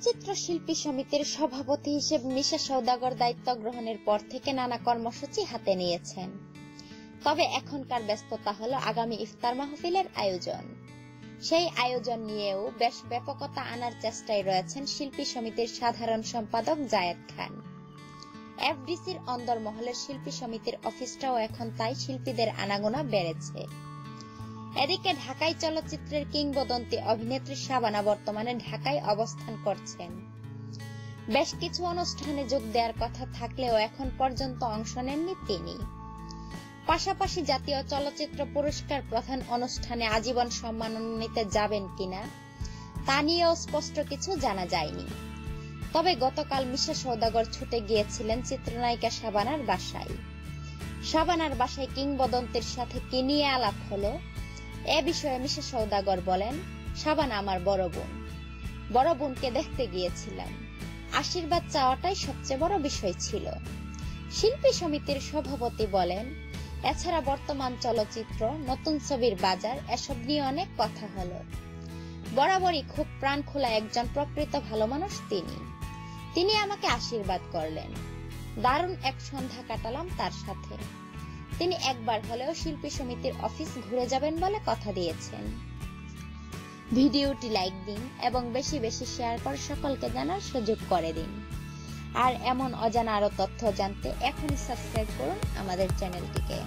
চলচ্চিত্র শিল্পী সমিতির সভাপতি হিসেবে মিশা সওদাগর দায়িত্ব গ্রহণের পর থেকে নানা কর্মসূচি হাতে নিয়েছেন। তবে এখনকার ব্যস্ততা হলো আগামী ইফতার মাহফিলের আয়োজন। সেই আয়োজন নিয়েও বেশ ব্যাপকতা আনার চেষ্টায় রয়েছেন শিল্পী সমিতির সাধারণ সম্পাদক জায়েদ খান। এফডিসির অন্দরমহলের শিল্পী সমিতির অফিসটাও এখন তাই শিল্পীদের আনাগোনা বেড়েছে। এদিকে ঢাকাই চলচ্চিত্রের কিংবদন্তি অভিনেত্রী শাবানা বর্তমানে ঢাকায় অবস্থান করছেন। বেশ কিছু অনুষ্ঠানে যোগ দেওয়ার কথা থাকলেও এখন পর্যন্ত অংশ নেননি তিনি। পাশাপাশি জাতীয় চলচ্চিত্র পুরস্কার প্রধান অনুষ্ঠানে আজীবন সম্মাননা যাবেন কিনা তা নিয়েও স্পষ্ট কিছু জানা যায়নি। তবে গতকাল মিশা সওদাগর ছুটে গিয়েছিলেন চিত্রনায়িকা শাবানার বাসায়। শাবানার বাসায় কিংবদন্তির সাথে কি নিয়ে আলাপ হলো এ বিষয়ে মিশা সওদাগর বলেন, শাবানা আমার বড় বোন। বড় বোনকে দেখতে গিয়েছিলাম। আশীর্বাদ চাওয়াটাই সবচেয়ে বড় বিষয় ছিল। শিল্পী সমিতির সভাপতি বলেন, এছাড়া বর্তমান চলচ্চিত্র, নতুন ছবির বাজার এসব নিয়ে অনেক কথা হলো। বরাবরই খুব প্রাণ খোলা একজন প্রকৃত ভালো মানুষ তিনি আমাকে আশীর্বাদ করলেন। দারুণ এক সন্ধ্যা কাটালাম তার সাথে। তিনি একবার হলেও শিল্পী সমিতির অফিস ঘুরে যাবেন বলে কথা দিয়েছেন। ভিডিওটি লাইক দিন এবং বেশি বেশি শেয়ার করে সকলকে জানার সুযোগ করে দিন। আর এমন অজানা আরো তথ্য জানতে এখনই সাবস্ক্রাইব করুন আমাদের চ্যানেলটিকে।